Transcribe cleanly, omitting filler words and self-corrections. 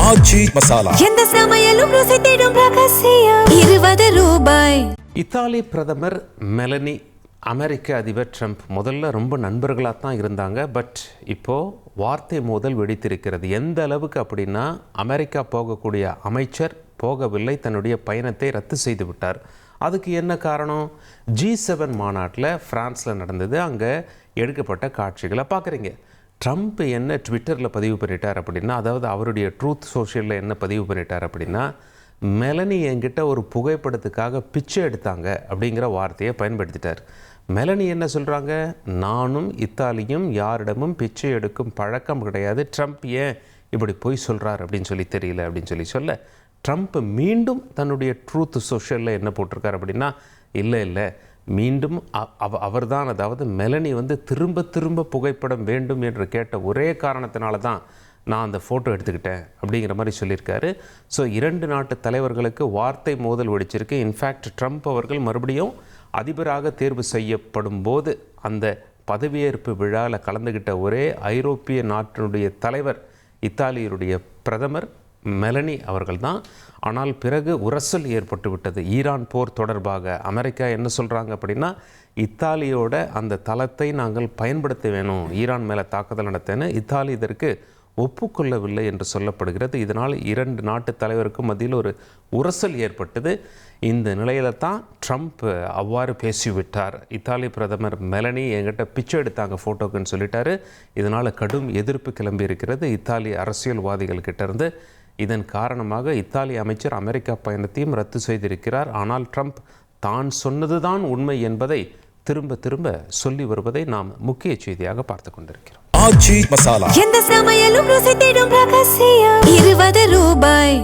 ஆச்சி மசாலா. எந்த சமையலும் ருசி தேடும் ரகசியம். 20 ரூபாய். இத்தாலி பிரதமர் மெலனி அமெரிக்க அதிபர் ட்ரம்ப் முதல்ல ரொம்ப நண்பர்களாக தான் இருந்தாங்க. பட் இப்போது வார்த்தை மோதல் வெடித்திருக்கிறது. எந்த அளவுக்கு அப்படின்னா, அமெரிக்கா போகக்கூடிய அமைச்சர் போகவில்லை, தன்னுடைய பயணத்தை ரத்து செய்து விட்டார். அதுக்கு என்ன காரணம்? G7 மாநாட்டில் ஃப்ரான்ஸில் நடந்தது. அங்கே எடுக்கப்பட்ட காட்சிகளை பார்க்குறீங்க. ட்ரம்ப் என்ன ட்விட்டரில் பதிவு பண்ணிட்டார் அப்படின்னா, அதாவது அவருடைய ட்ரூத் சோஷியலில் என்ன பதிவு பண்ணிட்டார் அப்படின்னா, மெலனி என்கிட்ட ஒரு புகைப்படத்துக்காக பிச்சை எடுத்தாங்க அப்படிங்கிற வார்த்தையை பயன்படுத்திட்டார். மெலனி என்ன சொல்கிறாங்க? நானும் இத்தாலியும் யாரிடமும் பிச்சை எடுக்கும் பழக்கம் கிடையாது. ட்ரம்ப் ஏன் இப்படி பொய் சொல்கிறார் அப்படின்னு சொல்லி தெரியல அப்படின்னு சொல்ல, ட்ரம்ப் மீண்டும் தன்னுடைய ட்ரூத் சோஷியலில் என்ன போட்டிருக்கார் அப்படின்னா, இல்லை மீண்டும் அவர்தான், அதாவது மெலனி திரும்ப திரும்ப புகைப்படம் வேண்டும் என்று கேட்ட ஒரே காரணத்தினால தான் நான் அந்த ஃபோட்டோ எடுத்துக்கிட்டேன் அப்படிங்கிற மாதிரி சொல்லியிருக்காரு. ஸோ 2 நாட்டு தலைவர்களுக்கு வார்த்தை மோதல் வெடிச்சிருக்கு. இன்ஃபேக்ட் ட்ரம்ப் அவர்கள் மறுபடியும் அதிபராக தேர்வு செய்யப்படும் போது அந்த பதவியேற்பு விழாவில் கலந்துக்கிட்ட ஒரே ஐரோப்பிய நாட்டினுடைய தலைவர் இத்தாலியருடைய பிரதமர் மெலனி அவர்கள் தான். ஆனால் பிறகு உரசல் ஏற்பட்டு விட்டது. ஈரான் போர் தொடர்பாக அமெரிக்கா என்ன சொல்கிறாங்க அப்படின்னா, இத்தாலியோட அந்த தளத்தை நாங்கள் பயன்படுத்த வேணும், ஈரான் மேலே தாக்குதல் நடத்தேன்னு இத்தாலி இதற்கு ஒப்புக்கொள்ளவில்லை என்று சொல்லப்படுகிறது. இதனால் 2 நாட்டு தலைவருக்கும் மத்தியில் ஒரு உரசல் ஏற்பட்டது. இந்த நிலையில தான் ட்ரம்ப் அவ்வாறு பேசிவிட்டார். இத்தாலி பிரதமர் மெலனி என்கிட்ட பிச்சை எடுத்தாங்க ஃபோட்டோக்குன்னு சொல்லிட்டாரு. இதனால் கடும் எதிர்ப்பு கிளம்பி இருக்கிறது இத்தாலி அரசியல்வாதிகள் கிட்டேருந்து. இதன் காரணமாக இத்தாலி அமைச்சர் அமெரிக்கா பயணத்தையும் ரத்து செய்திருக்கிறார். ஆனால் ட்ரம்ப் தான் சொன்னதுதான் உண்மை என்பதை திரும்ப திரும்ப சொல்லி வருவதை நாம் முக்கிய செய்தியாக பார்த்து கொண்டிருக்கிறோம். ஆச்சி மசாலா. எந்த சமையலும் ருசி தேடும் ரகசியம். 20 ரூபாய்.